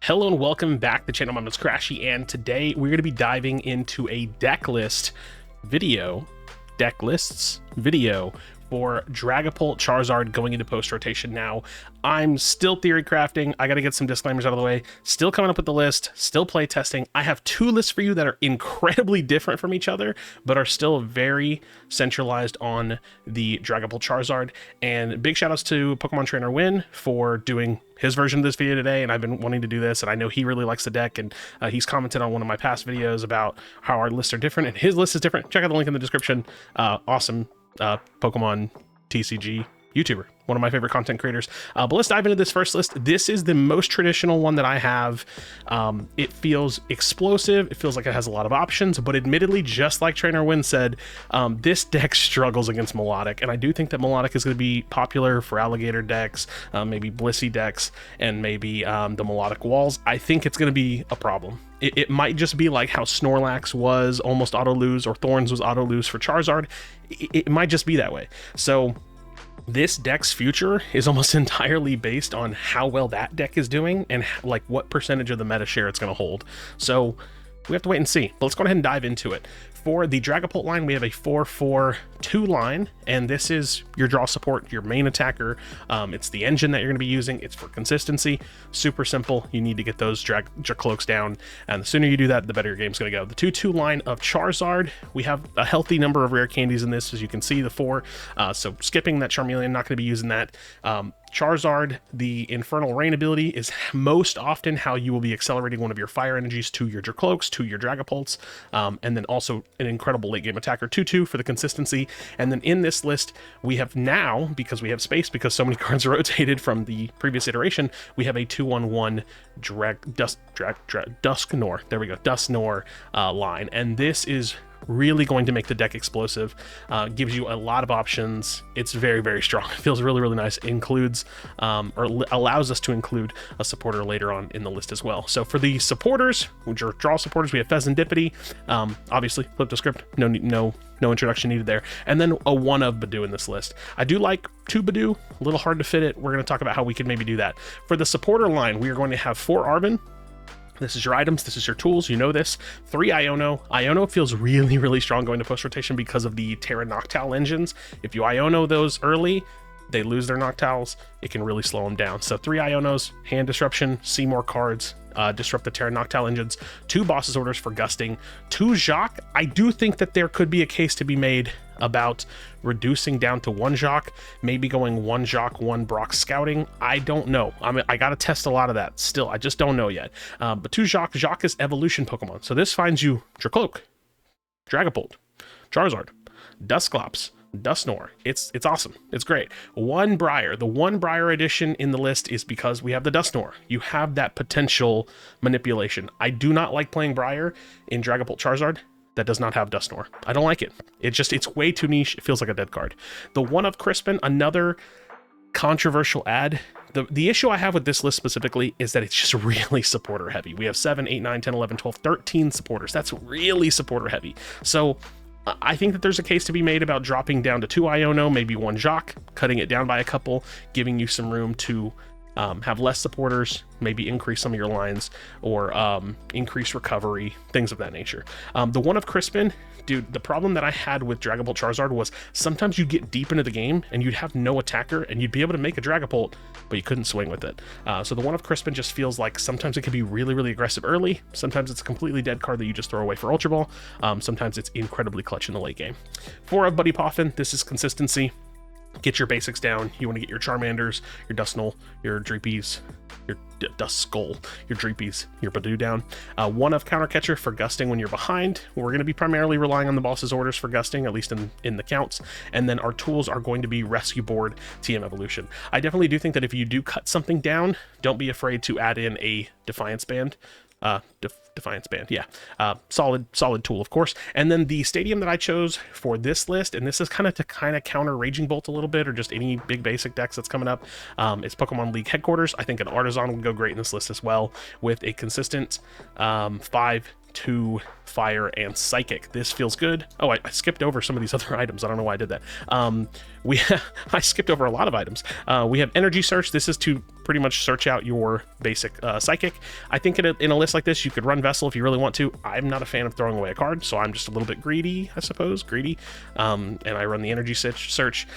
Hello and welcome back to the channel. My name is Krashy, and today we're going to be diving into a deck lists video for Dragapult Charizard going into post rotation. Now, I'm still theory crafting. I got to get some disclaimers out of the way. Still coming up with the list, still play testing. I have two lists for you that are incredibly different from each other, but are still very centralized on the Dragapult Charizard. And big shout outs to Pokemon Trainer Win for doing his version of this video today, and I've been wanting to do this, and I know he really likes the deck, and he's commented on one of my past videos about how our lists are different, and his list is different. Check out the link in the description. Awesome Pokemon TCG YouTuber, one of my favorite content creators. But let's dive into this first list. This is the most traditional one that I have. It feels explosive. It feels like it has a lot of options, but admittedly, just like Trainer Win said, this deck struggles against Melodic, and I do think that Melodic is going to be popular for alligator decks, maybe Blissey decks, and maybe the Melodic Walls. I think it's going to be a problem. It might just be like how Snorlax was almost auto-lose, or Thorns was auto-lose for Charizard. It might just be that way. So this deck's future is almost entirely based on how well that deck is doing and like what percentage of the meta share it's going to hold. So we have to wait and see, but let's go ahead and dive into it. For the Dragapult line, we have a 4-4-2 line, and this is your draw support, your main attacker. It's the engine that you're going to be using. It's for consistency. Super simple. You need to get those Dracloaks down, and the sooner you do that, the better your game's going to go. The 2-2 line of Charizard, we have a healthy number of rare candies in this, as you can see, the 4. So skipping that Charmeleon, not going to be using that. Charizard, the Infernal Rain ability, is most often how you will be accelerating one of your fire energies to your Dracloaks, to your Dragapults, and then also an incredible late game attacker, 2-2 for the consistency. And then in this list, we have now, because we have space, because so many cards are rotated from the previous iteration, we have a 2-1-1 Dusknoir. There we go, Dusknoir line. And this is really going to make the deck explosive. Gives you a lot of options. It's very, very strong. It feels really, really nice. It includes or allows us to include a supporter later on in the list as well. So for the supporters, which are draw supporters, we have Pheasantipity. Obviously, flip the script. No introduction needed there. And then a one of Badoo in this list. I do like 2 Badoo. A little hard to fit it. We're going to talk about how we can maybe do that. For the supporter line, we are going to have 4 Arven. This is your items, this is your tools, you know this. 3 Iono. Iono feels really, really strong going to post rotation because of the Terra Noctowl engines. If you Iono those early, they lose their Noctowls. It can really slow them down. So 3 Ionos, hand disruption, see more cards, disrupt the Terra Noctowl engines, 2 Boss's Orders for gusting, 2 Jacq. I do think that there could be a case to be made about reducing down to 1 Jacq, maybe going 1 Jacq, 1 Brock scouting. I don't know. I gotta test a lot of that still. I just don't know yet. But 2 Jacq. Jacq is evolution Pokemon. So this finds you Dracloak, Dragapult, Charizard, Dusclops, Dusknoir. It's awesome. It's great. 1 Briar. The 1 Briar edition in the list is because we have the Dusknoir. You have that potential manipulation. I do not like playing Briar in Dragapult Charizard that does not have Dusknoir. I don't like it. It's way too niche. It feels like a dead card. The 1 of Crispin, another controversial ad. The issue I have with this list specifically is that it's just really supporter heavy. We have 7, 8, 9, 10, 11, 12, 13 supporters. That's really supporter heavy. So I think that there's a case to be made about dropping down to 2 Iono, maybe 1 Jacq, cutting it down by a couple, giving you some room to have less supporters, maybe increase some of your lines, or increase recovery, things of that nature. The 1 of Crispin, dude, the problem that I had with Dragapult Charizard was sometimes you'd get deep into the game and you'd have no attacker and you'd be able to make a Dragapult, but you couldn't swing with it. So the 1 of Crispin just feels like sometimes it can be really, really aggressive early. Sometimes it's a completely dead card that you just throw away for Ultra Ball. Sometimes it's incredibly clutch in the late game. 4 of Buddy Poffin, this is consistency. Get your basics down. You want to get your Charmanders, your Duskull, your Dreepies, your Duskull, your Dreepies, your Badoo down. 1 of Counter Catcher for gusting when you're behind. We're going to be primarily relying on the boss's orders for gusting, at least in the counts. And then our tools are going to be Rescue Board, TM Evolution. I definitely do think that if you do cut something down, don't be afraid to add in a Defiance Band. Defiance Band, yeah. Solid tool, of course. And then the stadium that I chose for this list, and this is kind of to counter Raging Bolt a little bit, or just any big basic decks that's coming up, is Pokemon League Headquarters. I think an Artisan would go great in this list as well, with a consistent 5, 2 fire and psychic. This feels good. Oh, I skipped over some of these other items. I don't know why I did that. I skipped over a lot of items. We have energy search. This is to pretty much search out your basic psychic. I think in a list like this, you could run Vessel if you really want to. I'm not a fan of throwing away a card, so I'm just a little bit greedy, I suppose. And I run the energy search.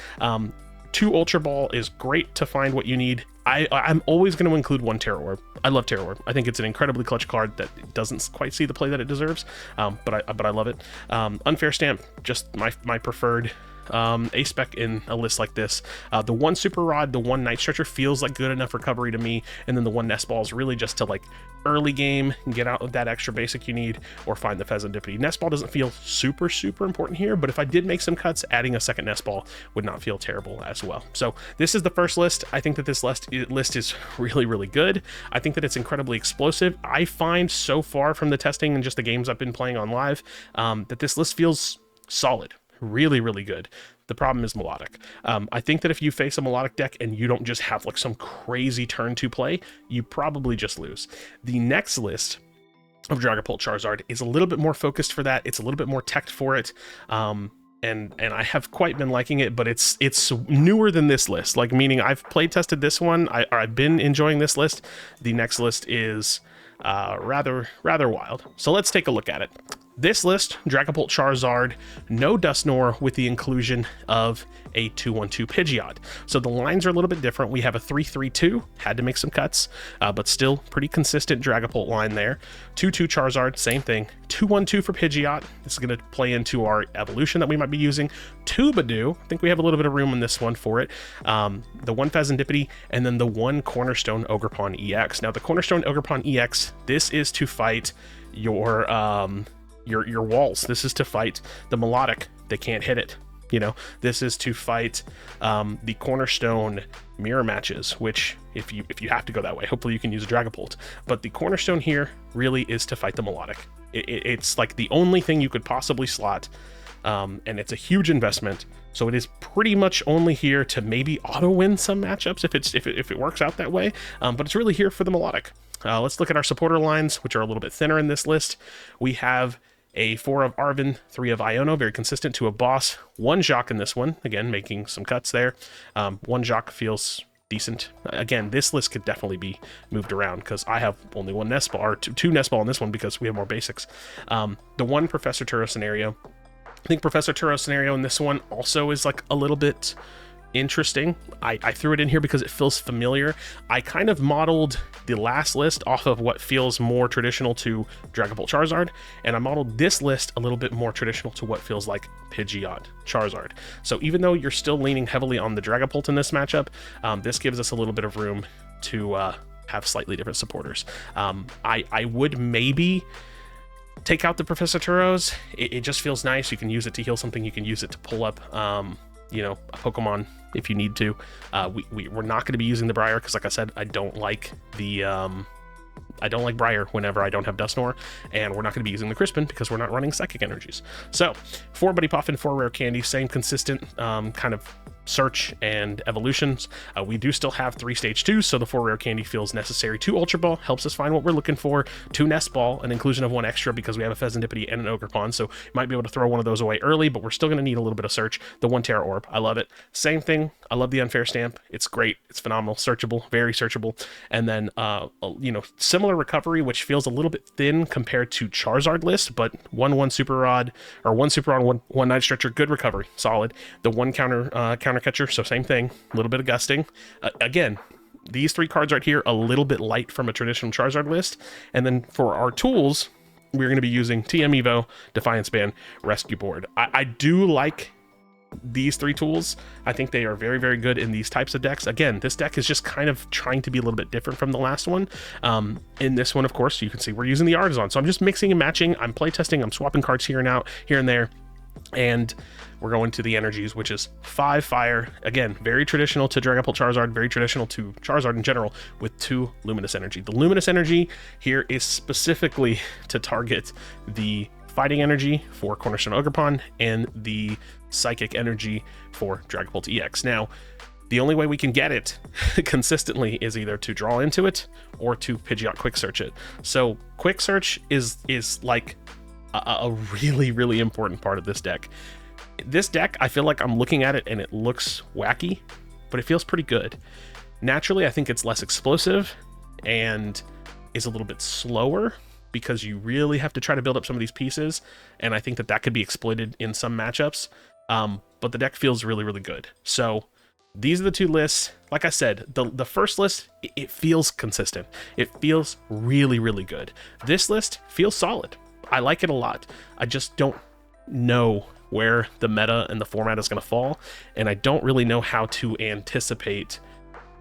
2 Ultra Ball is great to find what you need. I'm always going to include 1 Terror Orb. I love Terror Orb. I think it's an incredibly clutch card that doesn't quite see the play that it deserves, but I love it. Unfair Stamp, just my preferred A-Spec in a list like this. The 1 Super Rod, the 1 Night Stretcher feels like good enough recovery to me, and then the 1 Nest Ball is really just to like early game and get out of that extra basic you need, or find the Pheasantipity. Nest Ball doesn't feel super important here, but if I did make some cuts, adding a second Nest Ball would not feel terrible as well. So this is the first list. I think that this list is really good. I think that it's incredibly explosive. I find so far from the testing and just the games I've been playing on live, that this list feels solid. Really good. The problem is melodic. I think that if you face a melodic deck and you don't just have like some crazy turn 2 play, you probably just lose. The next list of Dragapult Charizard is a little bit more focused for that. It's a little bit more teched for it. And I have quite been liking it, but it's newer than this list. Like, meaning I've play tested this one. I've been enjoying this list. The next list is rather wild. So let's take a look at it. This list, Dragapult Charizard, no Dusknoir with the inclusion of a 2/1/2 Pidgeot. So the lines are a little bit different. We have a 3/3/2, had to make some cuts, but still pretty consistent Dragapult line there. 2/2 Charizard, same thing. 2/1/2 for Pidgeot. This is going to play into our evolution that we might be using. Tubadoo, I think we have a little bit of room in this one for it. The 1 Pheasantipity, and then the 1 Cornerstone Ogerpon EX. Now the Cornerstone Ogerpon EX, this is to fight your walls. This is to fight the melodic. They can't hit it. You know, this is to fight the Cornerstone mirror matches, which if you have to go that way, hopefully you can use a Dragapult. But the Cornerstone here really is to fight the melodic. It's like the only thing you could possibly slot, and it's a huge investment. So it is pretty much only here to maybe auto win some matchups if it works out that way. But it's really here for the melodic. Let's look at our supporter lines, which are a little bit thinner in this list. We have a 4 of Arven, 3 of Iono, very consistent to a boss. 1 Jacques in this one, again, making some cuts there. 1 Jacques feels decent. Again, this list could definitely be moved around because I have only 1 Nest Ball, or 2 Nest Ball in this one because we have more basics. The 1 Professor Turo scenario. I think Professor Turo scenario in this one also is like a little bit interesting. I threw it in here because it feels familiar. I kind of modeled the last list off of what feels more traditional to Dragapult Charizard, and I modeled this list a little bit more traditional to what feels like Pidgeot Charizard. So even though you're still leaning heavily on the Dragapult in this matchup, this gives us a little bit of room to have slightly different supporters. I would maybe take out the Professor Turos. It just feels nice. You can use it to heal something. You can use it to pull up a Pokemon if you need to. We're not going to be using the Briar because, like I said, I don't like Briar whenever I don't have Dusknoir, and we're not going to be using the Crispin because we're not running Psychic Energies. So 4 Buddy Puff and 4 Rare Candy, same consistent kind of search and evolutions. We do still have 3 stage 2s, so the 4 Rare Candy feels necessary. 2 Ultra Ball helps us find what we're looking for. 2 Nest Ball, an inclusion of 1 extra because we have a Pheasantipity and an Ogerpon, so you might be able to throw one of those away early, but we're still going to need a little bit of search. The 1 Terra Orb, I love it. Same thing, I love the Unfair Stamp. It's great, it's phenomenal, searchable, very searchable. And then, similar recovery, which feels a little bit thin compared to Charizard list, but 1 Super Rod, or 1 Super Rod, 1 Night Stretcher, good recovery, solid. The 1 counter catcher, so same thing, a little bit of gusting. Again, these 3 cards right here, a little bit light from a traditional Charizard list. And then for our tools, we're going to be using TM Evo, Defiance Band, Rescue Board. I do like these 3 tools. I think they are very good in these types of decks. Again, this deck is just kind of trying to be a little bit different from the last one. In this one, of course, you can see we're using the Artisan, so I'm just mixing and matching. I'm playtesting, I'm swapping cards here and there. And we're going to the energies, which is 5 fire. Again, very traditional to Dragapult Charizard, very traditional to Charizard in general, with 2 luminous energy. The luminous energy here is specifically to target the fighting energy for Cornerstone Ogerpon and the psychic energy for Dragapult EX. Now, The only way we can get it consistently is either to draw into it or to Pidgeot quick search it. So quick search is like a really, really important part of this deck. This deck, I feel like I'm looking at it and it looks wacky, but it feels pretty good. Naturally, I think it's less explosive and is a little bit slower because you really have to try to build up some of these pieces, and I think that could be exploited in some matchups, but the deck feels really, really good. So these are the two lists. Like I said, the first list, it feels consistent. It feels really, really good. This list feels solid. I like it a lot. I just don't know where the meta and the format is going to fall, and I don't really know how to anticipate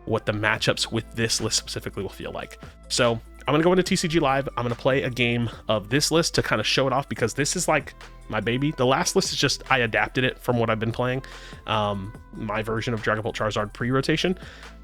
what the matchups with this list specifically will feel like. So I'm going to go into TCG Live. I'm going to play a game of this list to kind of show it off, because this is like my baby. The last list is just, I adapted it from what I've been playing, my version of Dragapult Charizard pre-rotation.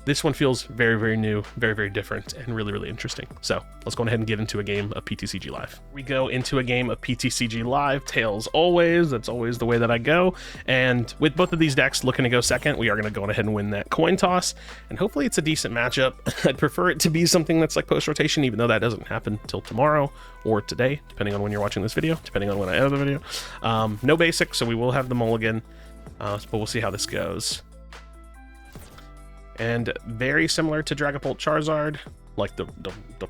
This one feels very, very new, very, very different, and really, really interesting. So let's go ahead and get into a game of PTCG Live. We go into a game of PTCG Live, tails always. That's always the way that I go. And with both of these decks looking to go second, we are going to go ahead and win that coin toss. And hopefully it's a decent matchup. I'd prefer it to be something that's like post-rotation, even though that doesn't happen till tomorrow or today, depending on when you're watching this video, depending on when I edit the video. No basic, so we will have the mulligan, but we'll see how this goes. And very similar to Dragapult Charizard, like the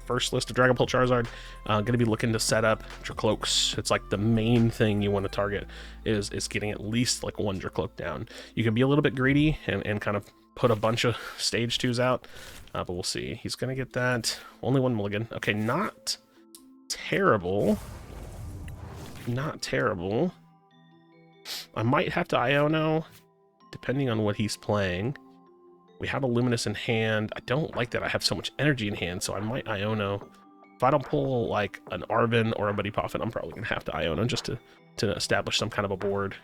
first list of Dragapult Charizard, going to be looking to set up Dracloaks. It's like the main thing you want to target is getting at least like one Dracloak down. You can be a little bit greedy and kind of put a bunch of stage 2s out, but we'll see. He's going to get that. Only one mulligan. Okay, not terrible. Not terrible. I might have to Iono, depending on what he's playing. We have a Luminous in hand. I don't like that I have so much energy in hand, so I might Iono. If I don't pull like an Arven or a Buddy Poffin, I'm probably gonna have to Iono just to establish some kind of a board.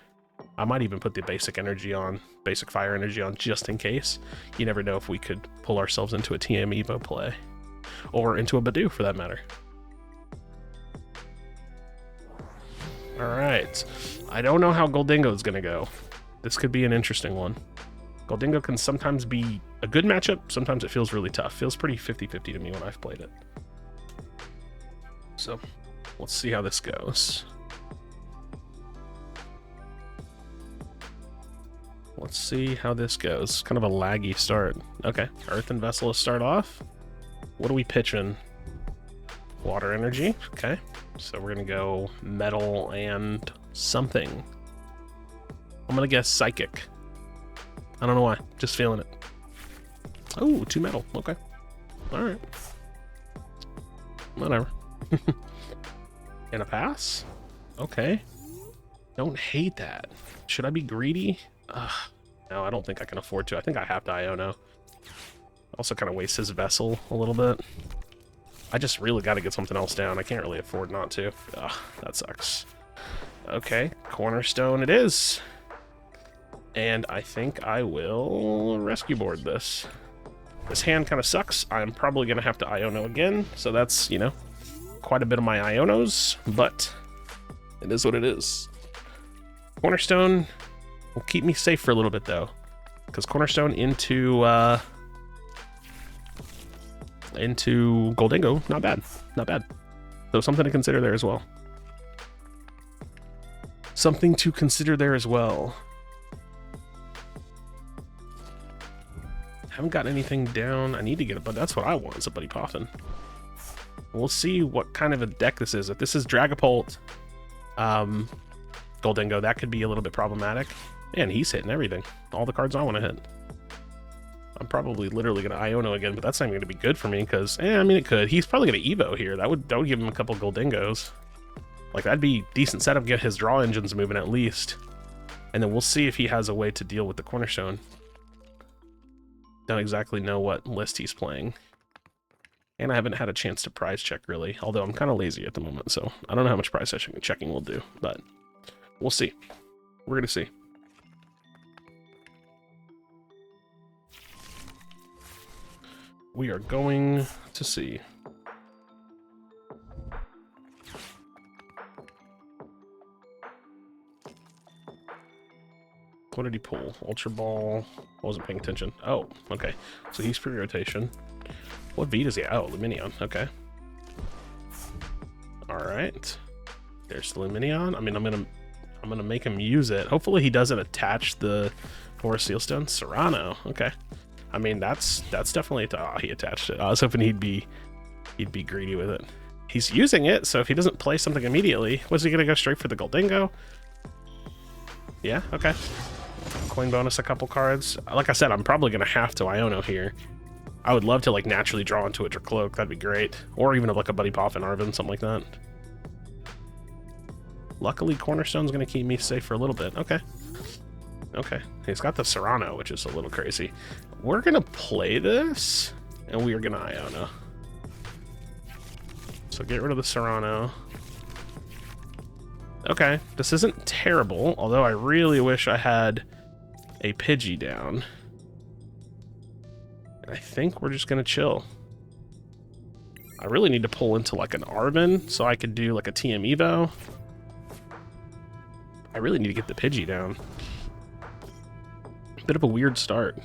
I might even put the basic energy on, basic fire energy on, just in case. You never know if we could pull ourselves into a TM Evo play, or into a Badoo for that matter. All right, I don't know how Goldingo is gonna go. This could be an interesting one. Goldingo can sometimes be a good matchup, sometimes it feels really tough. Feels pretty 50-50 to me when I've played it. So, let's see how this goes. Let's see how this goes. Kind of a laggy start. Okay, Earth and Vessel to start off. What are we pitching? Water energy, okay. So we're gonna go metal and something. I'm gonna guess psychic. I don't know why, just feeling it. Oh, 2 metal, okay. All right. Whatever. And a pass? Okay. Don't hate that. Should I be greedy? No, I don't think I can afford to. I think I have to Iono. Also kind of waste his Vessel a little bit. I just really got to get something else down. I can't really afford not to. That sucks. Okay, Cornerstone it is. And I think I will rescue board this. This hand kind of sucks. I'm probably going to have to Iono again. So that's, you know, quite a bit of my Ionos, but it is what it is. Cornerstone will keep me safe for a little bit, though. Because Cornerstone into Goldingo, not bad. Not bad. So something to consider there as well. Something to consider there as well. Haven't got anything down. I need to get it, but that's what I want, is a Buddy Poffin. We'll see what kind of a deck this is. If this is Dragapult, Goldingo, that could be a little bit problematic. Man, he's hitting everything. All the cards I want to hit. I'm probably literally going to Iono again, but that's not even going to be good for me because, I mean, it could. He's probably going to Evo here. That would give him a couple Goldingos. Like, that'd be decent setup, get his draw engines moving at least. And then we'll see if he has a way to deal with the Cornerstone. Don't exactly know what list he's playing. And I haven't had a chance to prize check, really. Although I'm kind of lazy at the moment, so I don't know how much prize checking will do. But we'll see. We're going to see. We are going to see. What did he pull? Ultra Ball. I wasn't paying attention. Oh, okay. So he's free rotation. What V does he have? Oh, Lumineon. Okay. All right. There's the Lumineon. I mean, I'm gonna make him use it. Hopefully he doesn't attach the Forest Sealstone. Serrano. Okay. I mean, that's definitely. Oh, he attached it. I was hoping he'd be greedy with it. He's using it, so if he doesn't play something immediately, was he gonna go straight for the Goldingo? Yeah. Okay. Coin bonus a couple cards. Like I said, I'm probably gonna have to Iono here. I would love to like naturally draw into a Dracloak. That'd be great. Or even like a Buddy Poff and Arven, something like that. Luckily, Cornerstone's gonna keep me safe for a little bit. Okay. Okay. He's got the Serrano, which is a little crazy. We're gonna play this, and we are gonna Iono. So get rid of the Serrano. Okay, this isn't terrible, although I really wish I had a Pidgey down. I think we're just gonna chill. I really need to pull into like an Arven so I could do like a TM Evo. I really need to get the Pidgey down. Bit of a weird start.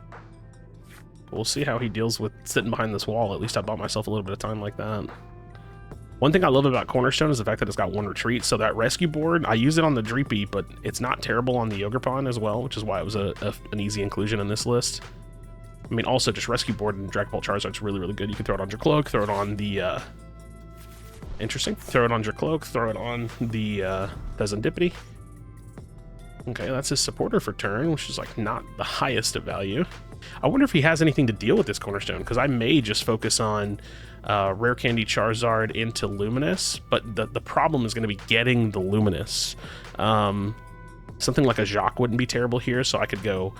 But we'll see how he deals with sitting behind this wall. At least I bought myself a little bit of time like that. One thing I love about Cornerstone is the fact that it's got one retreat. So that rescue board, I use it on the Dreepy, but it's not terrible on the Yogurpon as well, which is why it was an easy inclusion in this list. I mean, also just rescue board and Dragapult Charizard's really, really good. You can throw it on Dracloak, throw it on the interesting. Throw it on Dracloak, throw it on the Serendipity. Okay, that's his supporter for turn, which is like not the highest of value. I wonder if he has anything to deal with this Cornerstone, because I may just focus on Rare Candy Charizard into Luminous, but the problem is going to be getting the Luminous. Something like a Jacques wouldn't be terrible here, so I could go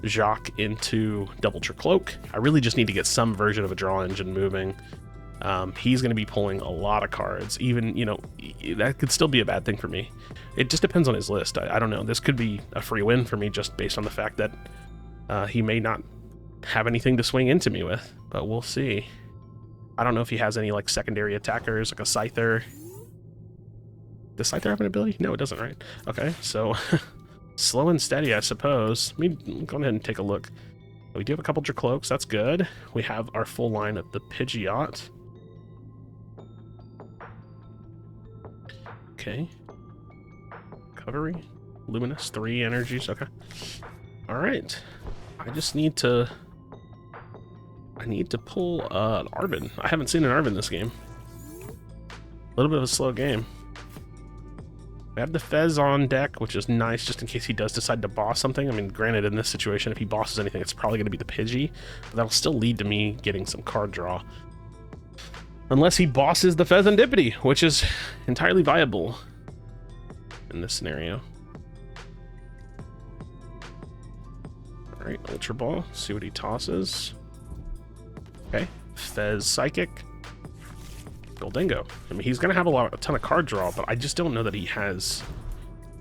Jacques into Double Dracloak. I really just need to get some version of a draw engine moving. He's going to be pulling a lot of cards. Even, you know, that could still be a bad thing for me. It just depends on his list. I don't know. This could be a free win for me just based on the fact that he may not have anything to swing into me with, but we'll see. I don't know if he has any like secondary attackers, like a Scyther. Does Scyther have an ability? No, it doesn't, right? Okay, so slow and steady, I suppose. Let me go ahead and take a look. We do have a couple Dracloaks, that's good. We have our full line of the Pidgeot. Okay. Recovery. Luminous, 3 energies, okay. Alright. I just need to... I need to pull an Arven. I haven't seen an Arven this game. A little bit of a slow game. We have the Fez on deck, which is nice just in case he does decide to boss something. I mean, granted, in this situation, if he bosses anything, it's probably going to be the Pidgey, but that'll still lead to me getting some card draw. Unless he bosses the Serendipity, which is entirely viable in this scenario. Alright, Ultra Ball. See what he tosses. Okay, Fez Psychic. Goldingo. I mean, he's going to have a ton of card draw, but I just don't know that he has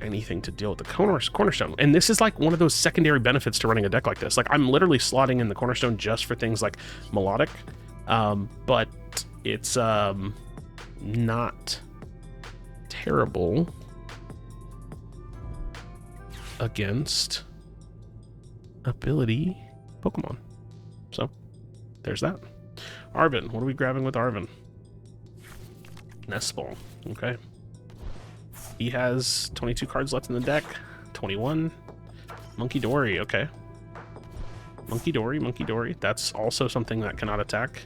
anything to deal with the Cornerstone. And this is like one of those secondary benefits to running a deck like this. Like, I'm literally slotting in the Cornerstone just for things like Melodic, but it's not terrible against ability Pokemon. So, there's that. Arven. What are we grabbing with Arven? Nest Ball. Okay. He has 22 cards left in the deck. 21. Monkey Dory. Okay. Monkey Dory. That's also something that cannot attack.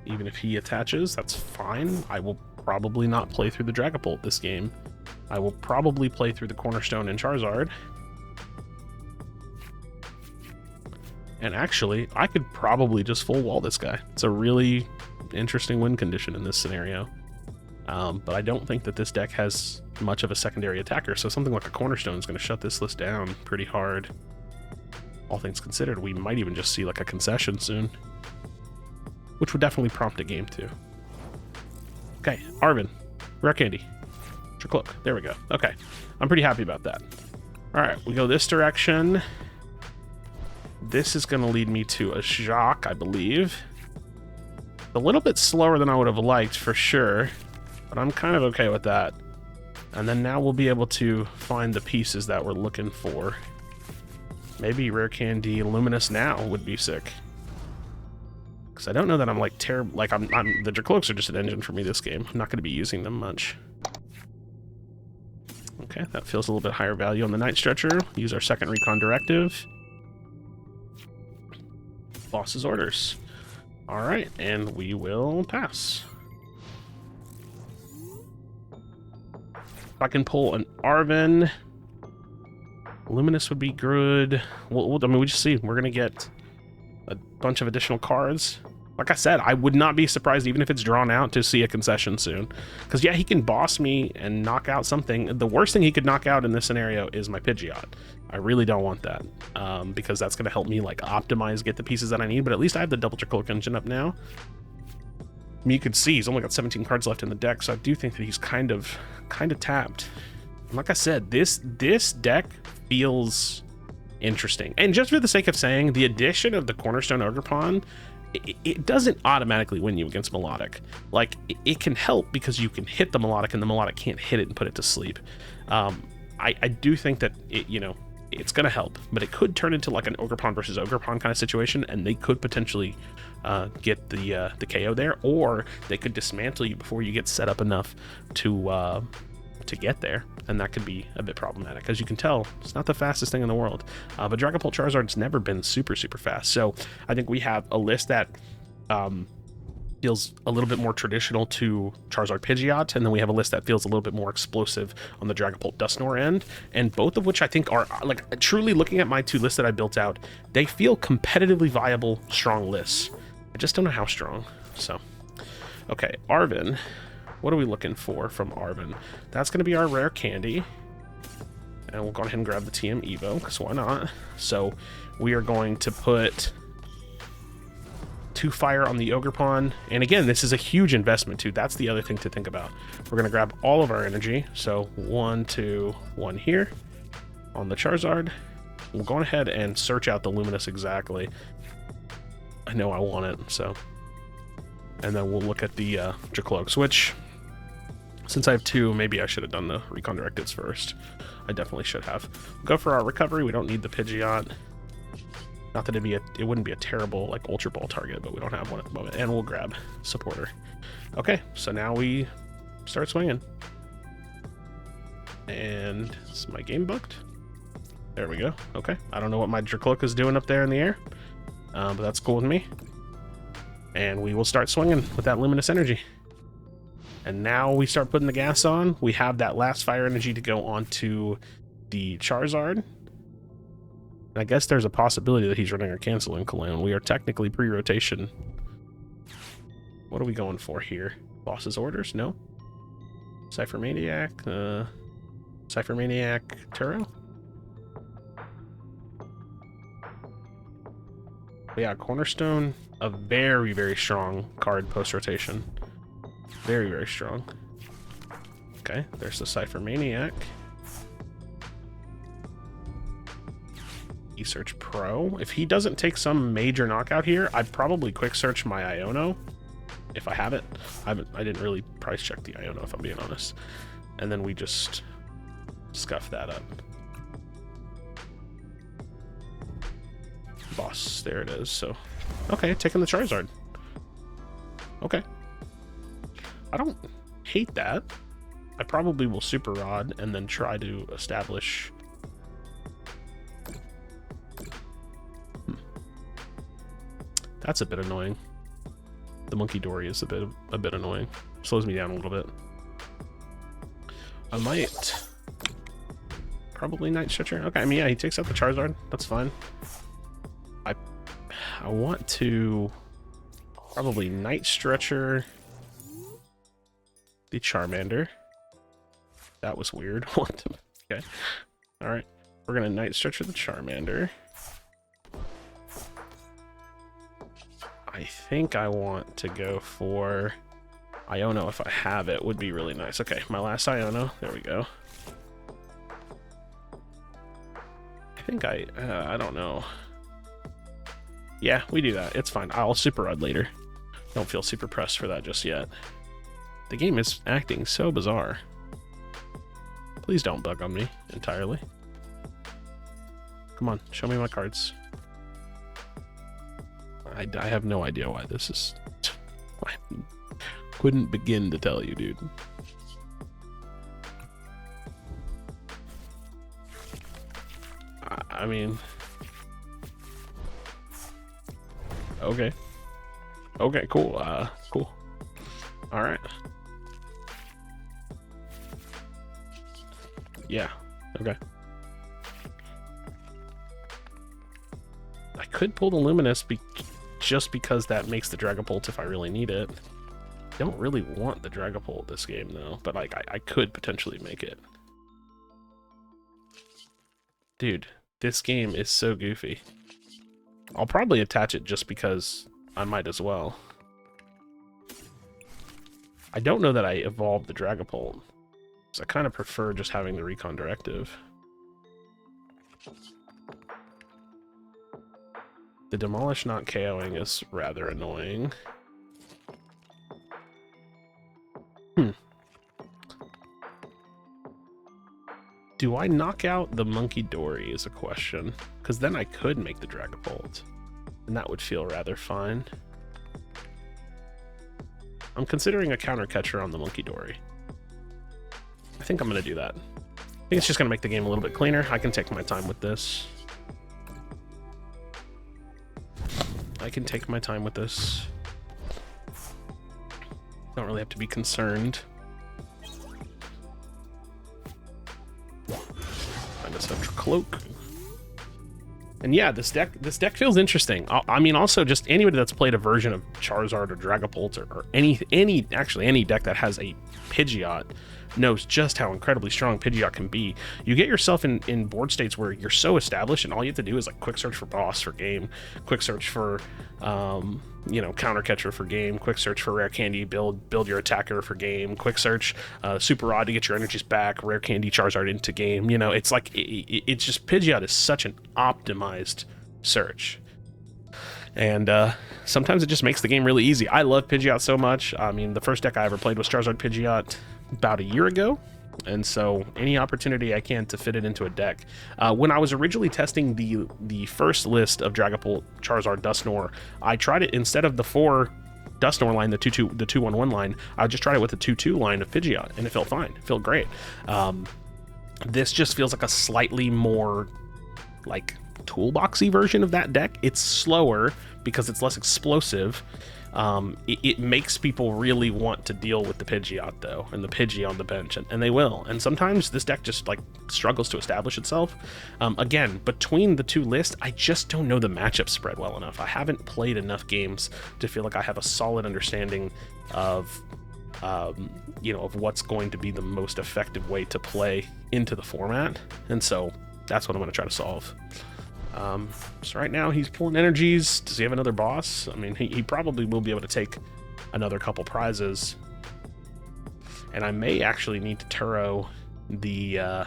Even if he attaches, that's fine. I will probably not play through the Dragapult this game. I will probably play through the Cornerstone and Charizard. And actually, I could probably just full wall this guy. It's a really interesting win condition in this scenario. But I don't think that this deck has much of a secondary attacker, so something like a Cornerstone is going to shut this list down pretty hard. All things considered, we might even just see like a concession soon, which would definitely prompt a game too. Okay, Arven, Rare Candy, Dracloak. There we go. Okay, I'm pretty happy about that. All right, we go this direction. This is going to lead me to a Jacques, I believe. A little bit slower than I would have liked, for sure, but I'm kind of okay with that. And then now we'll be able to find the pieces that we're looking for. Maybe Rare Candy Luminous now would be sick. Because I don't know that I'm like terrible. Like the Dracloaks are just an engine for me this game. I'm not going to be using them much. Okay, that feels a little bit higher value on the Night Stretcher. Use our second Recon Directive. Boss's orders. All right, and we will pass. If I can pull an Arven, Luminous would be good. I mean, we just see. We're going to get a bunch of additional cards. Like I said, I would not be surprised, even if it's drawn out, to see a concession soon. Because, yeah, he can boss me and knock out something. The worst thing he could knock out in this scenario is my Pidgeot. I really don't want that, because that's going to help me, like, optimize, get the pieces that I need. But at least I have the double Dracolic engine up now. I mean, you could see he's only got 17 cards left in the deck, so I do think that he's kind of tapped. And like I said, this deck feels interesting. And just for the sake of saying, the addition of the Cornerstone Ogerpon, it doesn't automatically win you against Melodic. Like, it can help because you can hit the Melodic and the Melodic can't hit it and put it to sleep. I do think that it's going to help, but it could turn into like an Ogerpon versus Ogerpon kind of situation, and they could potentially get the KO there, or they could dismantle you before you get set up enough to get there, and that could be a bit problematic. As you can tell, it's not the fastest thing in the world, but Dragapult Charizard's never been super fast, so I think we have a list that feels a little bit more traditional to Charizard Pidgeot, and then we have a list that feels a little bit more explosive on the Dragapult Dusknoir end, and both of which I think are, like, truly looking at my two lists that I built out, they feel competitively viable, strong lists. I just don't know how strong. So, okay, Arven. What are we looking for from Arven? That's going to be our Rare Candy. And we'll go ahead and grab the TM Evo, because why not? So we are going to put 2 fire on the Ogerpon. And again, this is a huge investment too. That's the other thing to think about. We're going to grab all of our energy. So 1, 2, 1 here on the Charizard. We'll go ahead and search out the Luminous exactly. I know I want it, so. And then we'll look at the Dracloaks, which, since I have 2, maybe I should have done the Recon Directives first. I definitely should have. We'll go for our recovery. We don't need the Pidgeot. Not that it wouldn't be a terrible, like, Ultra Ball target, but we don't have one at the moment. And we'll grab Supporter. Okay, so now we start swinging. And is my game booked? There we go. Okay, I don't know what my Dracolic is doing up there in the air, but that's cool with me. And we will start swinging with that Luminous energy. And now we start putting the gas on. We have that last fire energy to go onto the Charizard. And I guess there's a possibility that he's running our Canceling Cologne. We are technically pre-rotation. What are we going for here? Boss's orders? No. Cypher Maniac? Cypher Maniac Turo? But yeah, Cornerstone, a very strong card post-rotation. Very strong. Okay, there's the Cypher Maniac. E-Search Pro. If he doesn't take some major knockout here, I'd probably quick search my Iono. If I have it. I didn't really price check the Iono, if I'm being honest. And then we just scuff that up. Boss, there it is. So, okay, taking the Charizard. Okay. I don't hate that. I probably will Super Rod and then try to establish. That's a bit annoying. The Monkey Dory is a bit annoying. Slows me down a little bit. I might probably Night Stretcher. Okay, I mean, yeah, he takes out the Charizard. That's fine. I want to probably Night Stretcher the Charmander. That was weird. Okay. Alright. We're gonna Night Stretcher the Charmander. I think I want to go for Iono if I have it. Would be really nice. Okay, my last Iono. There we go. I think I don't know. Yeah, we do that. It's fine. I'll Super Rod later. Don't feel super pressed for that just yet. The game is acting so bizarre. Please don't bug on me entirely. Come on, show me my cards. I have no idea why this is... I couldn't begin to tell you, dude. I mean... Okay. Okay, cool. Cool. Alright. Yeah, okay. I could pull the Luminous just because that makes the Dragapult if I really need it. I don't really want the Dragapult this game, though, but like I could potentially make it. Dude, this game is so goofy. I'll probably attach it just because I might as well. I don't know that I evolved the Dragapult, because I kind of prefer just having the Recon Directive. The Demolish not KOing is rather annoying. Do I knock out the Monkey Dory is a question, because then I could make the Dragapult, and that would feel rather fine. I'm considering a counter catcher on the Monkey Dory. I think I'm going to do that. I think it's just going to make the game a little bit cleaner. I can take my time with this. I can take my time with this. Don't really have to be concerned. Find a Central Cloak. And yeah, this deck feels interesting. I mean, also just anybody that's played a version of Charizard or Dragapult or any deck that has a Pidgeot knows just how incredibly strong Pidgeot can be. You get yourself in board states where you're so established and all you have to do is like quick search for boss for game, quick search for you know, counter catcher for game, quick search for rare candy, build your attacker for game, quick search super rod to get your energies back, rare candy Charizard into game. You know, it's like it's just Pidgeot is such an optimized search. And sometimes it just makes the game really easy. I love Pidgeot so much. I mean, the first deck I ever played was Charizard Pidgeot about a year ago, and so any opportunity I can to fit it into a deck. When I was originally testing the first list of Dragapult, Charizard, Dusknoir, I tried it instead of the 4 Dusknoir line, the 2-1-1 line. I just tried it with the 2-2 line of Pidgeot, and it felt fine. It felt great. This just feels like a slightly more like toolboxy version of that deck. It's slower because it's less explosive. It makes people really want to deal with the Pidgeot though, and the Pidgey on the bench, and they will. And sometimes this deck just like struggles to establish itself. Again, between the two lists, I just don't know the matchup spread well enough. I haven't played enough games to feel like I have a solid understanding of you know, of what's going to be the most effective way to play into the format, and so that's what I'm going to try to solve. So right now he's pulling energies. Does he have another boss? I mean, he probably will be able to take another couple prizes. And I may actually need to Turo the,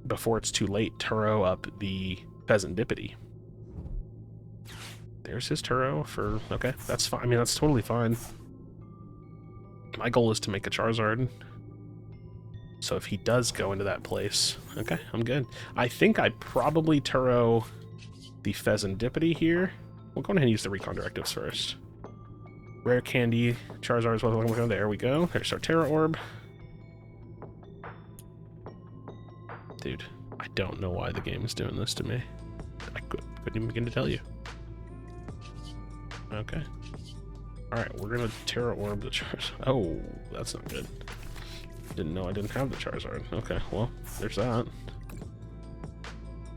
before it's too late, Turo up the Pheasantdipity. There's his Turo for, okay, that's fine. I mean, that's totally fine. My goal is to make a Charizard. So if he does go into that place, okay, I'm good. I think I'd probably Turo the Pheasantdipity here. We'll go ahead and use the Recon Directives first. Rare Candy, Charizard is what I'm going. There we go. There's our Terra Orb. Dude, I don't know why the game is doing this to me. I couldn't even begin to tell you. Okay. Alright, we're gonna Terra Orb the Charizard. Oh, that's not good. Didn't know I didn't have the Charizard. Okay, well, there's that.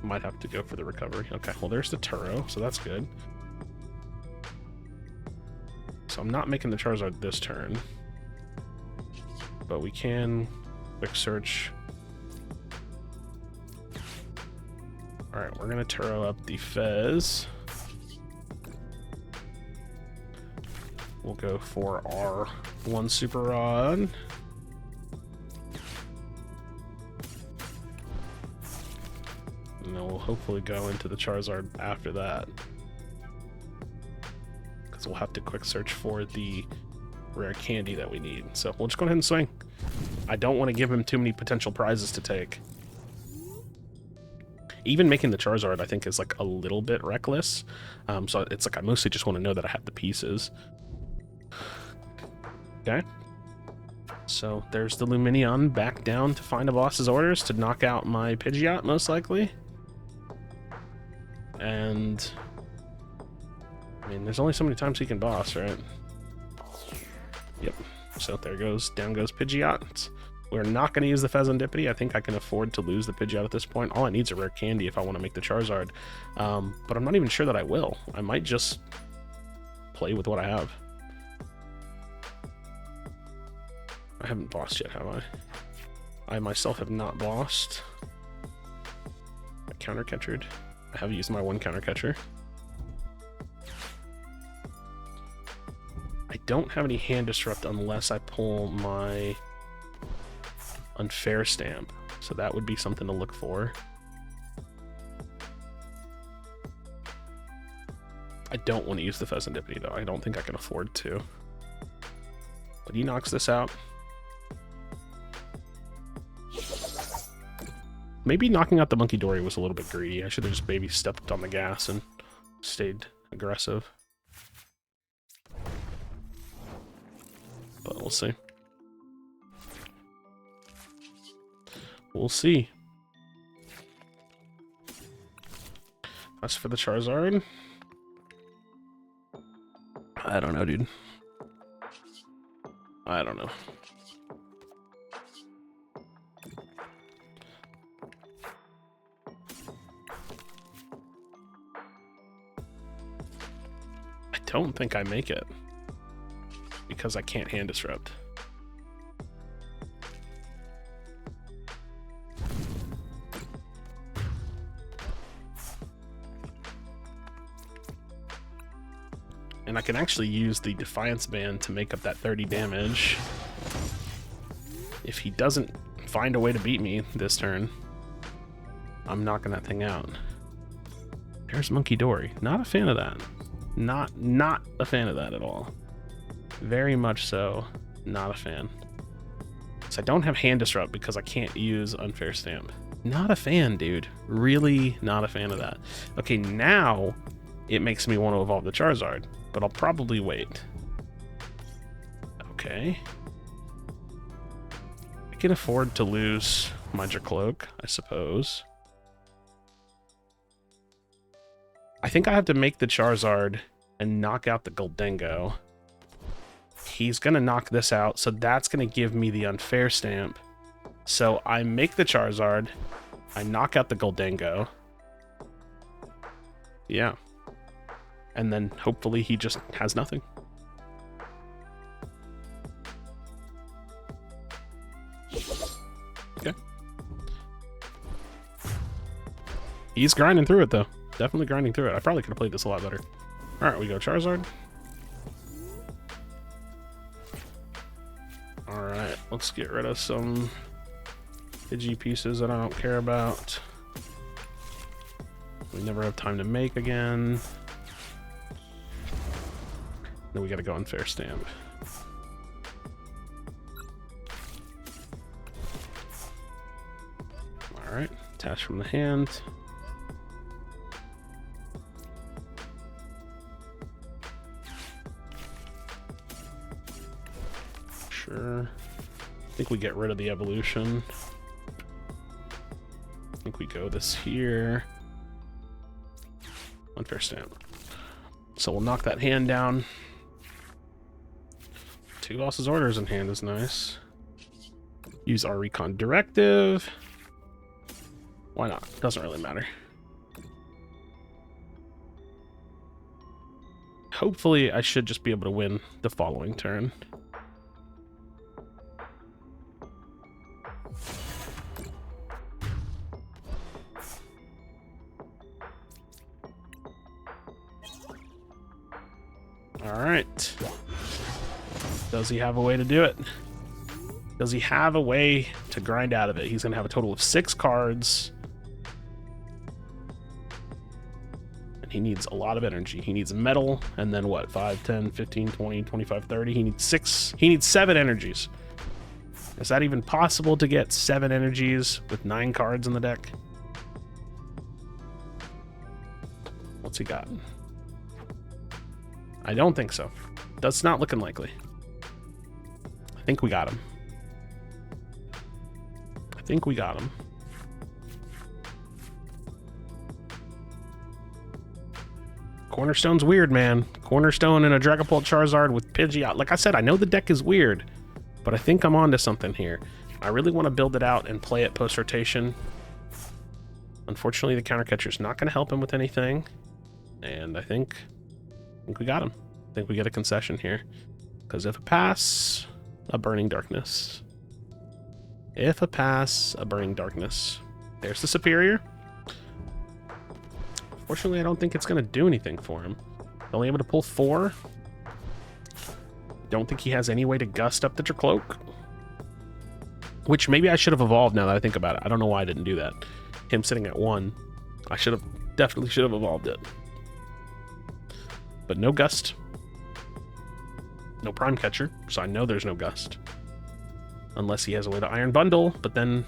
Might have to go for the recovery. Okay, well, there's the Turo, so that's good. So I'm not making the Charizard this turn. But we can quick search. Alright, we're gonna Turo up the Fez. We'll go for our 1 Super Rod. And then we'll hopefully go into the Charizard after that. Because we'll have to quick search for the rare candy that we need. So we'll just go ahead and swing. I don't want to give him too many potential prizes to take. Even making the Charizard, I think, is like a little bit reckless. So it's like I mostly just want to know that I have the pieces. Okay. So there's the Lumineon back down to find a boss's orders to knock out my Pidgeot, most likely. And I mean, there's only so many times he can boss, right? Yep. So there goes, down goes Pidgeot. We're not going to use the Pheasantipity. I think I can afford to lose the Pidgeot at this point. All I need is a rare candy if I want to make the Charizard. But I'm not even sure that I will. I might just play with what I have. I haven't bossed yet, have I? I myself have not bossed. I counter-catchered. I have used my one counter-catcher. I don't have any hand disrupt unless I pull my unfair stamp, so that would be something to look for. I don't want to use the Pheasantipity though. I don't think I can afford to. But he knocks this out. Maybe knocking out the Monkey Dory was a little bit greedy. I should have just maybe stepped on the gas and stayed aggressive. But we'll see. We'll see. As for the Charizard, I don't know, dude. I don't know. I don't think I make it because I can't hand disrupt. And I can actually use the Defiance Band to make up that 30 damage. If he doesn't find a way to beat me this turn, I'm knocking that thing out. There's Monkey Dory. Not a fan of that. Not a fan of that at all. Very much so, not a fan. So I don't have Hand Disrupt because I can't use Unfair Stamp. Not a fan, dude. Really not a fan of that. Okay, now it makes me want to evolve the Charizard, but I'll probably wait. Okay. I can afford to lose my Cloak, I suppose. I think I have to make the Charizard and knock out the Goldengo. He's going to knock this out, so that's going to give me the Unfair Stamp. So I make the Charizard, I knock out the Goldengo. Yeah. And then hopefully he just has nothing. Okay. He's grinding through it, though. Definitely grinding through it. I probably could have played this a lot better. Alright, we go Charizard. Alright, let's get rid of some Pidgey pieces that I don't care about. We never have time to make again. Then we gotta go Unfair Stamp. Alright, attach from the hand. Sure. I think we get rid of the evolution. I think we go this here. Unfair Stamp. So we'll knock that hand down. 2 losses orders in hand is nice. Use our Recon Directive. Why not? Doesn't really matter. Hopefully I should just be able to win the following turn. Alright. Does he have a way to do it? Does he have a way to grind out of it? He's going to have a total of 6 cards. And he needs a lot of energy. He needs metal, and then what? 5, 10, 15, 20, 25, 30. He needs 7 energies. Is that even possible to get 7 energies with 9 cards in the deck? What's he got? I don't think so. That's not looking likely. I think we got him. I think we got him. Cornerstone's weird, man. Cornerstone and a Dragapult Charizard with Pidgeot. Like I said, I know the deck is weird, but I think I'm onto something here. I really want to build it out and play it post-rotation. Unfortunately, the counter catcher's not going to help him with anything. And I think we got him. I think we get a concession here. Because if a pass, a Burning Darkness. If a pass, a Burning Darkness. There's the Superior. Fortunately, I don't think it's going to do anything for him. Only able to pull 4. Don't think he has any way to gust up the Dracloak. Which maybe I should have evolved now that I think about it. I don't know why I didn't do that. Him sitting at 1. I definitely should have evolved it. But no gust. No Prime Catcher, so I know there's no gust. Unless he has a way to Iron Bundle, but then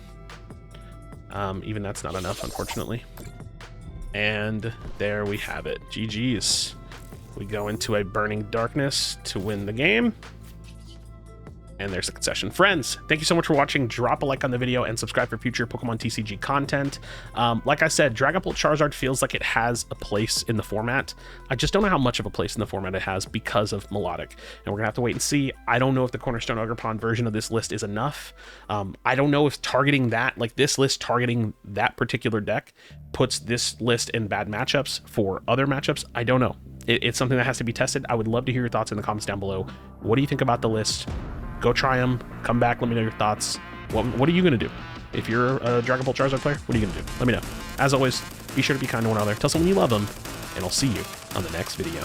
even that's not enough, unfortunately. And there we have it. GG's. We go into a Burning Darkness to win the game. And there's the concession. Friends, thank you so much for watching. Drop a like on the video and subscribe for future Pokemon TCG content. Like I said, Dragapult Charizard feels like it has a place in the format. I just don't know how much of a place in the format it has because of Melodic. And we're going to have to wait and see. I don't know if the Cornerstone Ogerpon version of this list is enough. I don't know if targeting that, like this list targeting that particular deck, puts this list in bad matchups for other matchups. I don't know. It's something that has to be tested. I would love to hear your thoughts in the comments down below. What do you think about the list? Go try them. Come back. Let me know your thoughts. What are you going to do? If you're a Dragapult Charizard player, what are you going to do? Let me know. As always, be sure to be kind to one another. Tell someone you love them. And I'll see you on the next video.